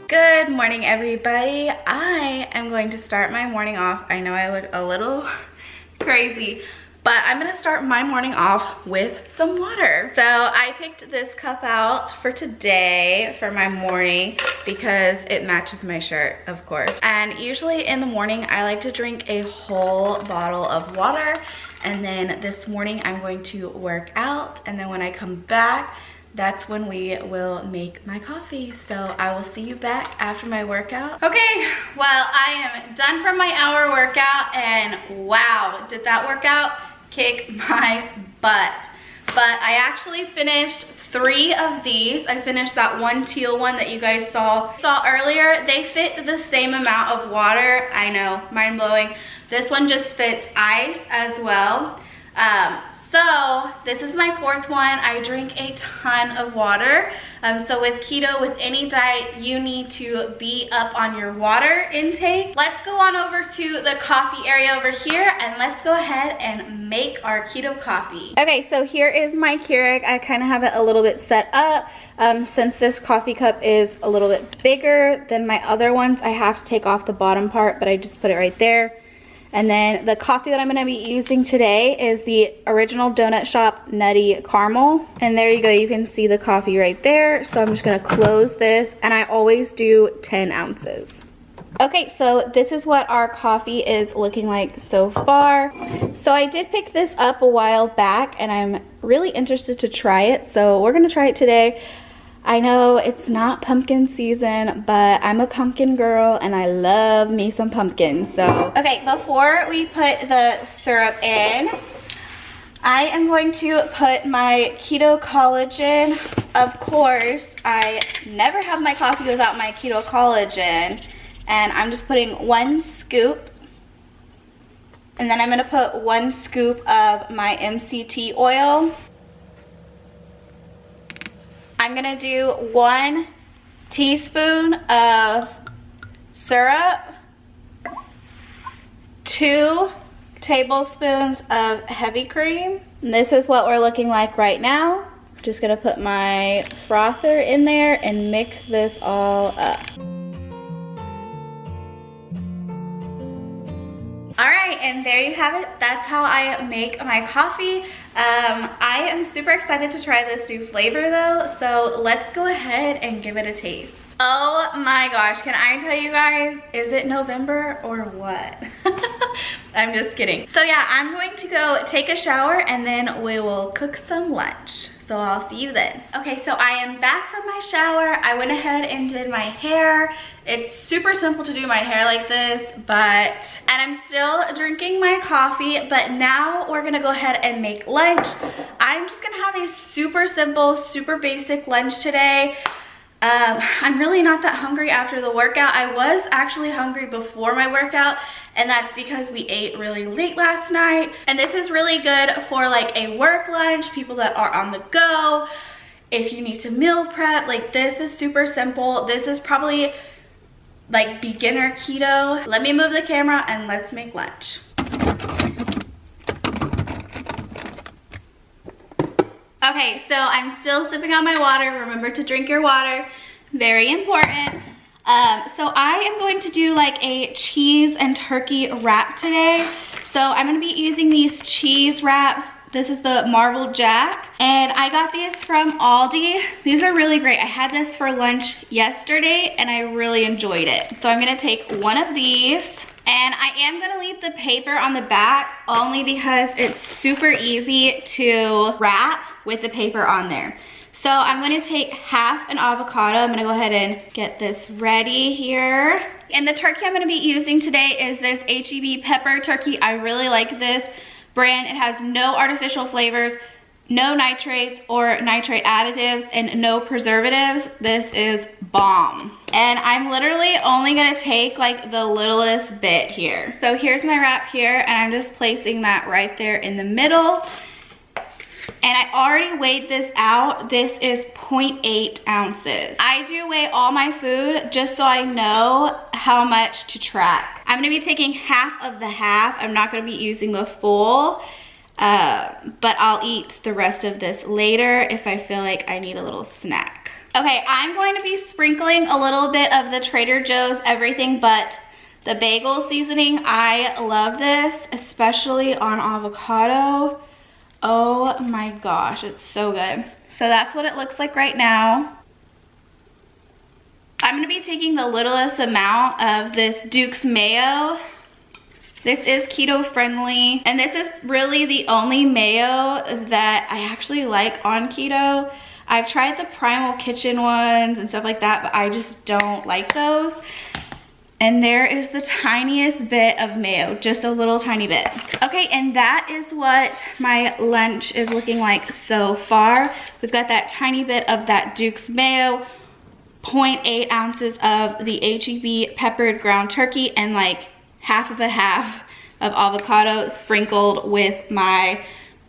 Good morning, everybody. I am going to start my morning off. I know I look a little crazy, but I'm gonna start my morning off with some water. So I picked this cup out for today for my morning because it matches my shirt, of course. And usually in the morning, I like to drink a whole bottle of water. And then this morning I'm going to work out. And then when I come back, that's when we will make my coffee. So I will see you back after my workout. Okay, well, I am done from my hour workout, and wow, did that workout kick my butt. But I actually finished 3 of these. I finished that one teal one that you guys saw earlier. They fit the same amount of water. I know, mind blowing. This one just fits ice as well. So this is my 4th one. I drink a ton of water. So with keto, with any diet, you need to be up on your water intake. Let's go on over to the coffee area over here, and let's go ahead and make our keto coffee. Okay, so here is my Keurig. I kind of have it a little bit set up. Since this coffee cup is a little bit bigger than my other ones, I have to take off the bottom part, but I just put it right there. And then the coffee that I'm gonna be using today is the Original Donut Shop Nutty Caramel. And there you go, you can see the coffee right there. So I'm just gonna close this, and I always do 10 ounces. Okay, so this is what our coffee is looking like so far. So I did pick this up a while back, and I'm really interested to try it. So we're gonna try it today. I know it's not pumpkin season, but I'm a pumpkin girl and I love me some pumpkin. So, okay, before we put the syrup in, I am going to put my keto collagen. Of course, I never have my coffee without my keto collagen. And I'm just putting 1 scoop. And then I'm gonna put 1 scoop of my MCT oil. I'm gonna do 1 teaspoon of syrup, 2 tablespoons of heavy cream. And this is what we're looking like right now. I'm just gonna put my frother in there and mix this all up. All right, and there you have it. That's how I make my coffee. I am super excited to try this new flavor though, so let's go ahead and give it a taste. Oh my gosh, can I tell you guys, is it November or what? I'm just kidding. So yeah, I'm going to go take a shower and then we will cook some lunch. So I'll see you then. Okay, so I am back from my shower. I went ahead and did my hair. It's super simple to do my hair like this, and I'm still drinking my coffee, but now we're gonna go ahead and make lunch. I'm just gonna have a super simple, super basic lunch today. I'm really not that hungry after the workout. I was actually hungry before my workout, and that's because we ate really late last night. And this is really good for like a work lunch, people that are on the go. If you need to meal prep, like this is super simple. This is probably like beginner keto. Let me move the camera and let's make lunch. Okay, so I'm still sipping on my water. Remember to drink your water, very important. So I am going to do like a cheese and turkey wrap today. So I'm gonna be using these cheese wraps. This is the Marble Jack, and I got these from Aldi. These are really great. I had this for lunch yesterday and I really enjoyed it. So I'm gonna take 1 of these. And I am gonna leave the paper on the back only because it's super easy to wrap with the paper on there. So I'm gonna take half an avocado. I'm gonna go ahead and get this ready here. And the turkey I'm gonna be using today is this H-E-B pepper turkey. I really like this brand. It has no artificial flavors, no nitrates or nitrate additives, and no preservatives. This is bomb. And I'm literally only gonna take like the littlest bit here. So here's my wrap here, and I'm just placing that right there in the middle. And I already weighed this out. This is 0.8 ounces. I do weigh all my food just so I know how much to track. I'm gonna be taking half of the half. I'm not gonna be using the full. but I'll eat the rest of this later if I feel like I need a little snack. Okay, I'm going to be sprinkling a little bit of the Trader Joe's everything but the bagel seasoning. I love this, especially on avocado. Oh my gosh, it's so good. So that's what it looks like right now. I'm gonna be taking the littlest amount of this Duke's mayo. This is keto friendly, and this is really the only mayo that I actually like on keto. I've tried the Primal Kitchen ones and stuff like that, but I just don't like those. And there is the tiniest bit of mayo, just a little tiny bit. Okay, and that is what my lunch is looking like so far. We've got that tiny bit of that Duke's mayo, 0.8 ounces of the HEB peppered ground turkey, and like half of avocado sprinkled with my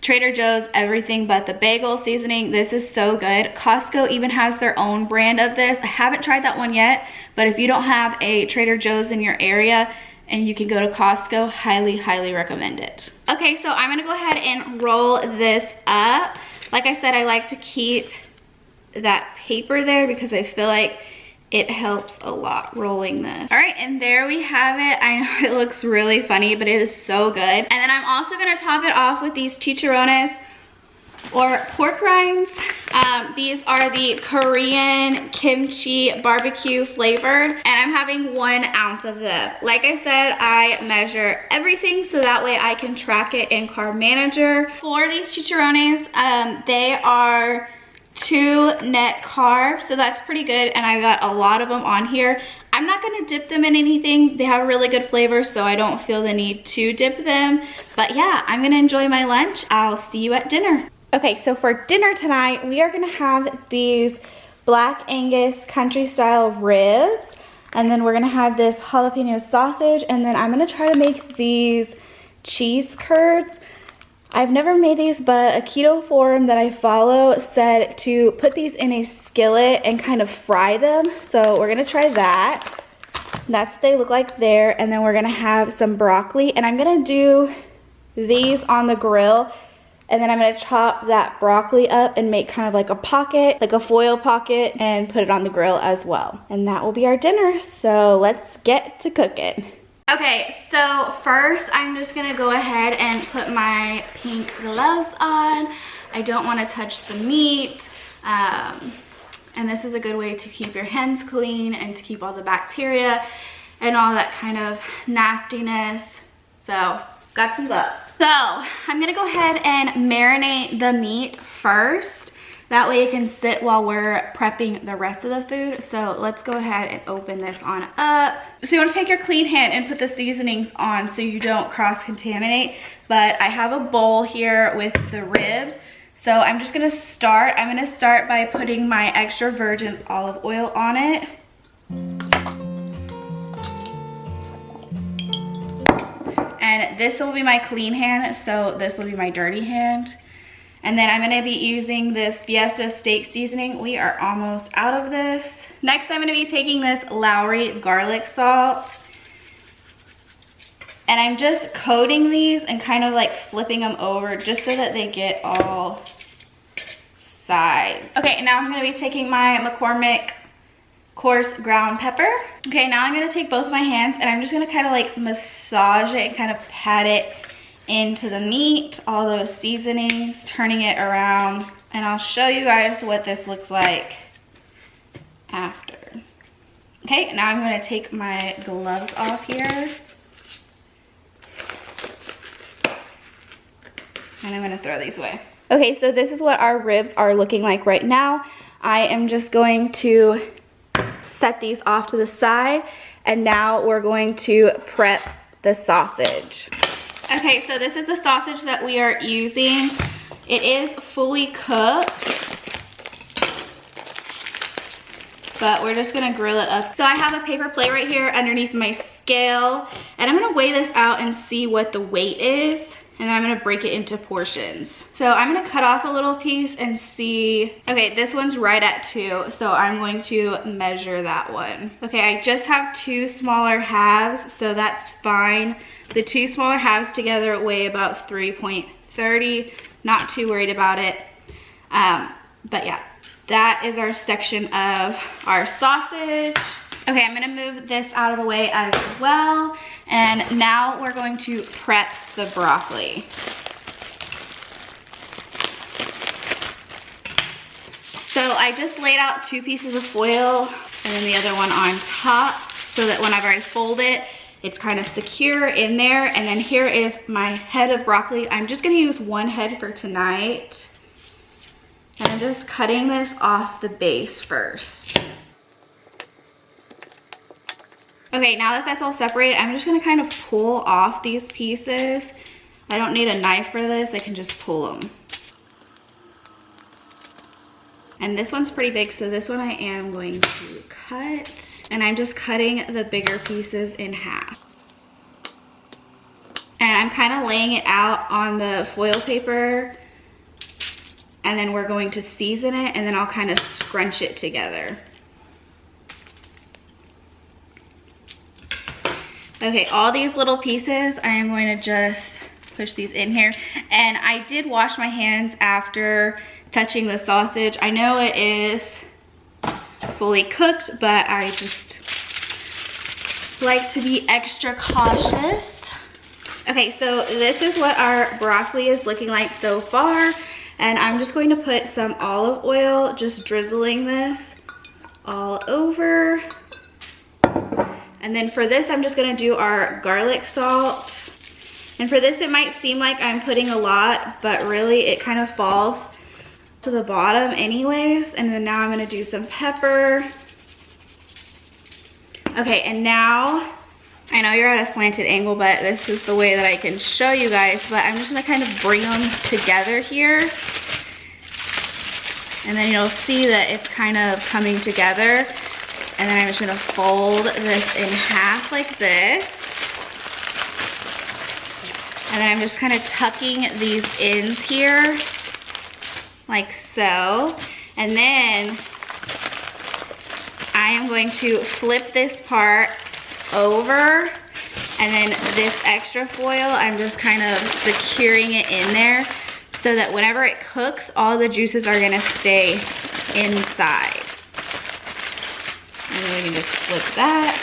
Trader Joe's everything but the bagel seasoning. This is so good. Costco even has their own brand of this. I haven't tried that one yet, but if you don't have a Trader Joe's in your area and you can go to Costco, highly recommend it. Okay, so I'm gonna go ahead and roll this up. Like I said, I like to keep that paper there because I feel like it helps a lot rolling this. All right, and there we have it. I know it looks really funny, but it is so good. And then I'm also gonna top it off with these chicharrones or pork rinds. These are the Korean kimchi barbecue flavored, and I'm having 1 ounce of them. Like I said, I measure everything so that way I can track it in Carb Manager. For these chicharrones, they are 2 net carbs, so that's pretty good, and I got a lot of them on here. I'm not gonna dip them in anything. They have a really good flavor, so I don't feel the need to dip them. But yeah, I'm gonna enjoy my lunch. I'll see you at dinner. Okay, so for dinner tonight, we are gonna have these Black Angus country style ribs, and then we're gonna have this jalapeno sausage, and then I'm gonna try to make these cheese curds. I've never made these, but a keto forum that I follow said to put these in a skillet and kind of fry them. So we're gonna try that. That's what they look like there. And then we're gonna have some broccoli, and I'm gonna do these on the grill. And then I'm gonna chop that broccoli up and make kind of like a pocket, like a foil pocket, and put it on the grill as well. And that will be our dinner. So let's get to cooking. Okay, so first I'm just gonna go ahead and put my pink gloves on. I don't want to touch the meat, and this is a good way to keep your hands clean and to keep all the bacteria and all that kind of nastiness. So got some gloves. So I'm gonna go ahead and marinate the meat first. That way it can sit while we're prepping the rest of the food. So let's go ahead and open this on up. So you want to take your clean hand and put the seasonings on so you don't cross-contaminate. But I have a bowl here with the ribs. So I'm just gonna start. I'm gonna start by putting my extra virgin olive oil on it. And this will be my clean hand, so this will be my dirty hand. And then I'm gonna be using this Fiesta steak seasoning. We are almost out of this. Next, I'm gonna be taking this Lowry garlic salt. And I'm just coating these and kind of like flipping them over just so that they get all sides. Okay, now I'm gonna be taking my McCormick coarse ground pepper. Okay, now I'm gonna take both my hands and I'm just gonna kind of like massage it and kind of pat it into the meat, all those seasonings, turning it around, and I'll show you guys what this looks like after. Okay, now I'm going to take my gloves off here, and I'm going to throw these away. Okay, so this is what our ribs are looking like right now. I am just going to set these off to the side, and now we're going to prep the sausage. Okay, so this is the sausage that we are using. It is fully cooked, but we're just gonna grill it up. So I have a paper plate right here underneath my scale, and I'm gonna weigh this out and see what the weight is, and I'm gonna break it into portions. So I'm gonna cut off a little piece and see. Okay, this one's right at 2, so I'm going to measure that one. Okay, I just have 2 smaller halves, so that's fine. The 2 smaller halves together weigh about 3.3 30, not too worried about it. But yeah, that is our section of our sausage. Okay, I'm gonna move this out of the way as well. And now we're going to prep the broccoli. So I just laid out 2 pieces of foil and then the other one on top so that whenever I fold it, it's kind of secure in there. And then here is my head of broccoli. I'm just gonna use 1 head for tonight. And I'm just cutting this off the base first. Okay, now that that's all separated, I'm just gonna kind of pull off these pieces. I don't need a knife for this, I can just pull them. And this one's pretty big, so this one I am going to cut. And I'm just cutting the bigger pieces in half. And I'm kind of laying it out on the foil paper. And then we're going to season it, and then I'll kind of scrunch it together. Okay, all these little pieces, I am going to just push these in here. And I did wash my hands after touching the sausage. I know it is fully cooked, but I just like to be extra cautious. Okay, so this is what our broccoli is looking like so far. And I'm just going to put some olive oil, just drizzling this all over. And then for this, I'm just gonna do our garlic salt. And for this, it might seem like I'm putting a lot, but really it kind of falls to the bottom anyways. And then now I'm gonna do some pepper. Okay, and now, I know you're at a slanted angle, but this is the way that I can show you guys, but I'm just gonna kind of bring them together here. And then you'll see that it's kind of coming together. And then I'm just gonna fold this in half like this. And then I'm just kind of tucking these ends here, like so. And then I am going to flip this part over, and then this extra foil, I'm just kind of securing it in there so that whenever it cooks, all the juices are gonna stay inside. And then we can just flip that.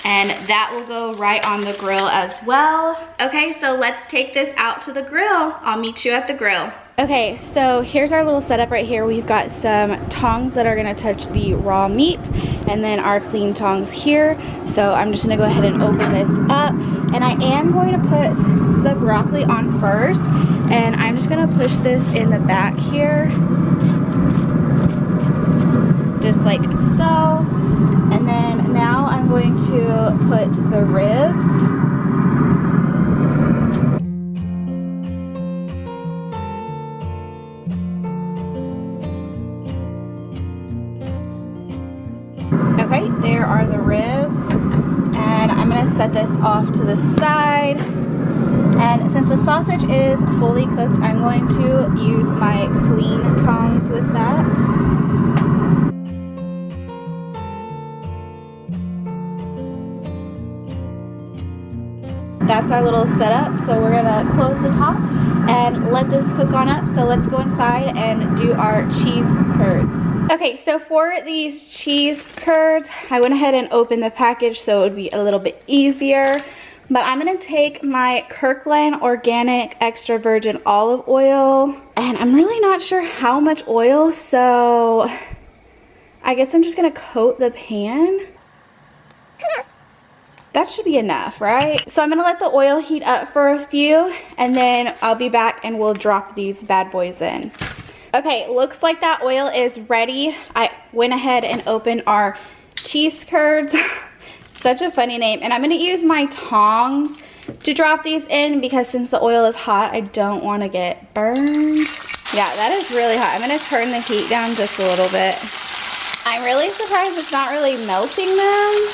And that will go right on the grill as well. Okay, so let's take this out to the grill. I'll meet you at the grill. Okay, so here's our little setup right here. We've got some tongs that are gonna touch the raw meat, and then our clean tongs here. So I'm just gonna go ahead and open this up. And I am going to put the broccoli on first, and I'm just gonna push this in the back here. Just like so. And then now I'm going to put the ribs. Okay, there are the ribs. And I'm gonna set this off to the side. And since the sausage is fully cooked, I'm going to use my clean tongs with that. That's our little setup. So we're gonna close the top and let this cook on up. So let's go inside and do our cheese curds. Okay, so for these cheese curds, I went ahead and opened the package so it would be a little bit easier. But I'm gonna take my Kirkland Organic Extra Virgin Olive Oil, and I'm really not sure how much oil, so I guess I'm just gonna coat the pan. That should be enough, right? So I'm gonna let the oil heat up for a few, and then I'll be back and we'll drop these bad boys in. Okay, looks like that oil is ready. I went ahead and opened our cheese curds. Such a funny name. And I'm gonna use my tongs to drop these in because since the oil is hot, I don't wanna get burned. Yeah, that is really hot. I'm gonna turn the heat down just a little bit. I'm really surprised it's not really melting them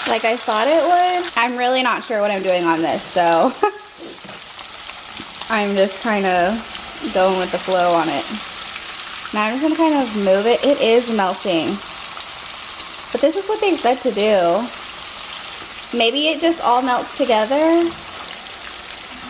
like I thought it would. I'm really not sure what I'm doing on this, so I'm just kind of going with the flow on it. Now I'm just gonna kind of move it. It is melting. But this is what they said to do. Maybe it just all melts together.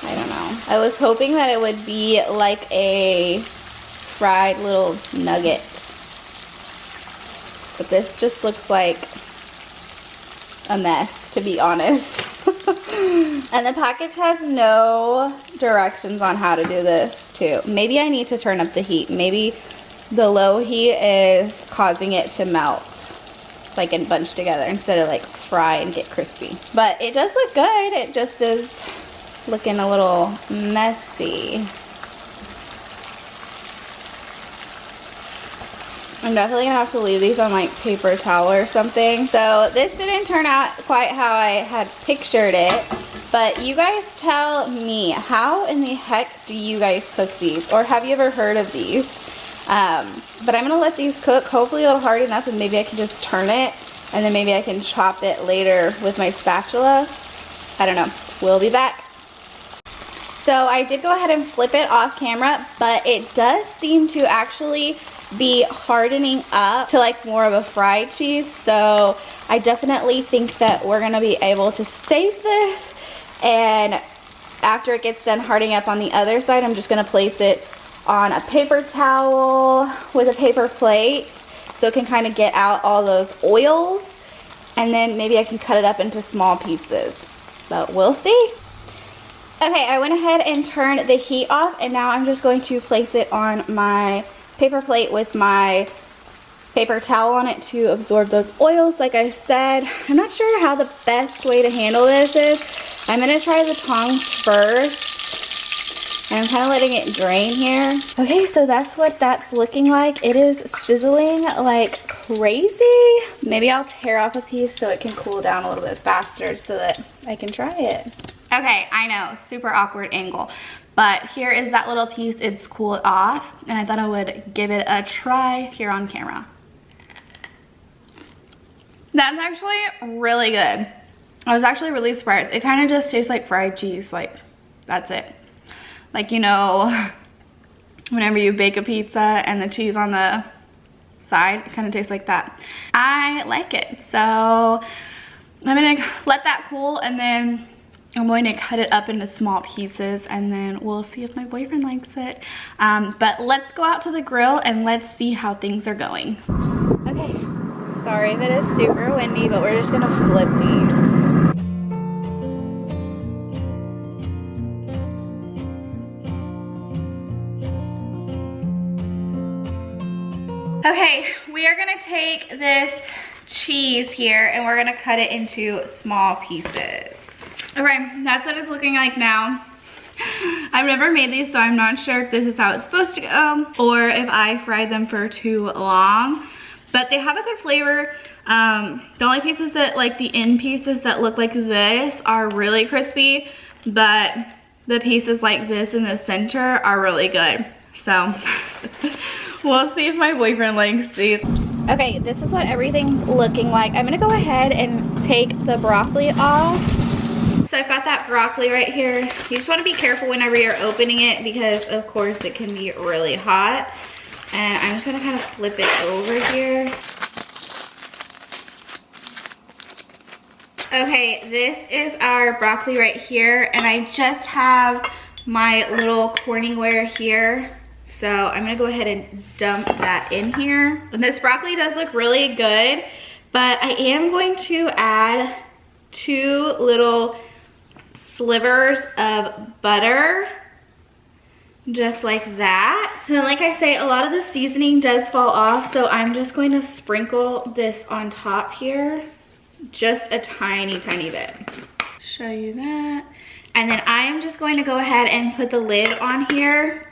I don't know. I was hoping that it would be like a fried little nugget. But this just looks like a mess, to be honest. And the package has no directions on how to do this too. Maybe I need to turn up the heat. Maybe the low heat is causing it to melt, like, and bunch together instead of like fry and get crispy. But it does look good. It just is looking a little messy. I'm definitely gonna have to leave these on like paper towel or something. So this didn't turn out quite how I had pictured it, but you guys tell me, how in the heck do you guys cook these? Or have you ever heard of these? But I'm gonna let these cook. Hopefully it'll harden up and maybe I can just turn it and then maybe I can chop it later with my spatula. I don't know, we'll be back. So I did go ahead and flip it off camera, but it does seem to actually be hardening up to like more of a fried cheese. So I definitely think that we're gonna be able to save this, and after it gets done hardening up on the other side, I'm just gonna place it on a paper towel with a paper plate so it can kind of get out all those oils, and then maybe I can cut it up into small pieces, but we'll see. Okay, I went ahead and turned the heat off, and now I'm just going to place it on my paper plate with my paper towel on it to absorb those oils. Like I said, I'm not sure how the best way to handle this is. I'm gonna try the tongs first, and I'm kind of letting it drain here. Okay, so that's what that's looking like. It is sizzling like crazy. Maybe I'll tear off a piece so it can cool down a little bit faster so that I can try it. Okay, I know, super awkward angle, but here is that little piece. It's cooled off, and I thought I would give it a try here on camera. That's actually really good. I was actually really surprised. It kind of just tastes like fried cheese, like, that's it. Like, you know, whenever you bake a pizza and the cheese on the side, it kind of tastes like that. I like it, so I'm gonna let that cool, and then I'm going to cut it up into small pieces, and then we'll see if my boyfriend likes it. But let's go out to the grill and let's see how things are going. Okay, sorry if it is super windy, but we're just gonna flip these. Okay, we are gonna take this cheese here and we're gonna cut it into small pieces. Okay, that's what it's looking like now. I've never made these, so I'm not sure if this is how it's supposed to go or if I fried them for too long, but they have a good flavor. The only pieces that, like the end pieces that look like this, are really crispy, but the pieces like this in the center are really good. So we'll see if my boyfriend likes these. Okay, this is what everything's looking like. I'm gonna go ahead and take the broccoli off. So I've got that broccoli right here. You just want to be careful whenever you're opening it because of course it can be really hot. And I'm just going to kind of flip it over here. Okay, this is our broccoli right here, and I just have my little Corningware here. So I'm gonna go ahead and dump that in here. And this broccoli does look really good, but I am going to add 2 little slivers of butter, just like that. And then, like I say, a lot of the seasoning does fall off, so I'm just going to sprinkle this on top here, just a tiny, tiny bit. Show you that. And then I am just going to go ahead and put the lid on here,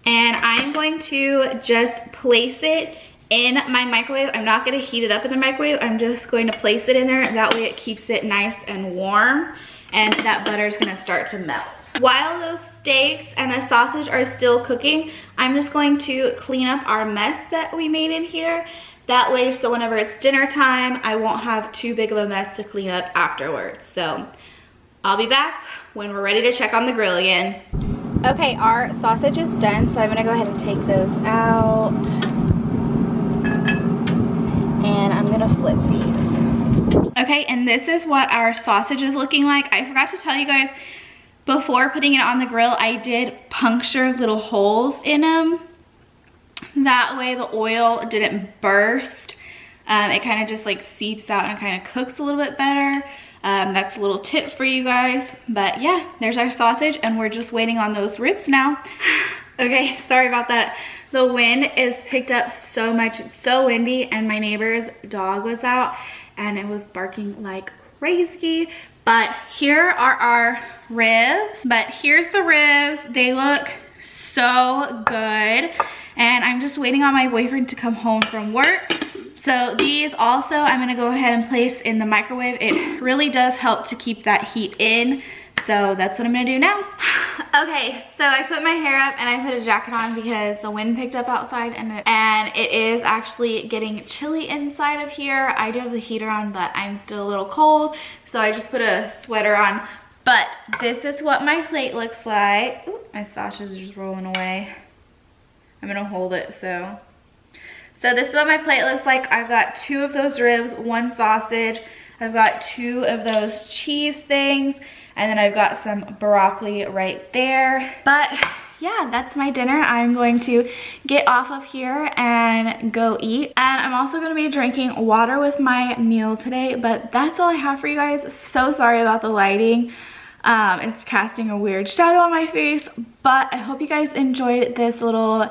and I'm going to just place it in my microwave. I'm not going to heat it up in the microwave. I'm just going to place it in there. That way it keeps it nice and warm, and that butter is going to start to melt. While those steaks and the sausage are still cooking, I'm just going to clean up our mess that we made in here. That way, so whenever it's dinner time, I won't have too big of a mess to clean up afterwards. So I'll be back when we're ready to check on the grill again. Okay, our sausage is done, so I'm gonna go ahead and take those out. And I'm gonna flip these. Okay, and this is what our sausage is looking like. I forgot to tell you guys, before putting it on the grill, I did puncture little holes in them. That way the oil didn't burst. It kind of just like seeps out and kind of cooks a little bit better. That's a little tip for you guys. But yeah, there's our sausage and we're just waiting on those ribs now. Okay, sorry about that. The wind is picked up so much. It's so windy and my neighbor's dog was out and it was barking like crazy. But here are our ribs. But here's the ribs. They look so good. And I'm just waiting on my boyfriend to come home from work. So these also I'm gonna go ahead and place in the microwave. It really does help to keep that heat in. So that's what I'm gonna do now. Okay, so I put my hair up and I put a jacket on because the wind picked up outside and it is actually getting chilly inside of here. I do have the heater on, but I'm still a little cold. So I just put a sweater on. But this is what my plate looks like. Ooh, my sausage is just rolling away. I'm gonna hold it so this is what my plate looks like. I've got 2 of those ribs, 1 sausage. I've got 2 of those cheese things. And then I've got some broccoli right there. But yeah, that's my dinner. I'm going to get off of here and go eat. And I'm also gonna be drinking water with my meal today. But that's all I have for you guys. So sorry about the lighting. It's casting a weird shadow on my face. But I hope you guys enjoyed this little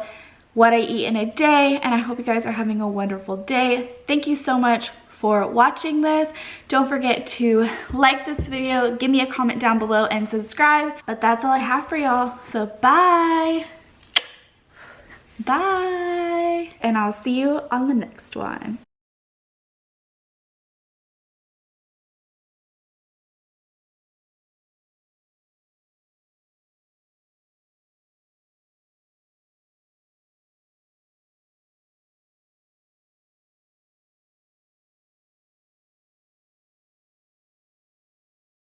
what I eat in a day, and I hope you guys are having a wonderful day. Thank you so much for watching this. Don't forget to like this video, give me a comment down below, and subscribe. But that's all I have for y'all. So bye. Bye. And I'll see you on the next one.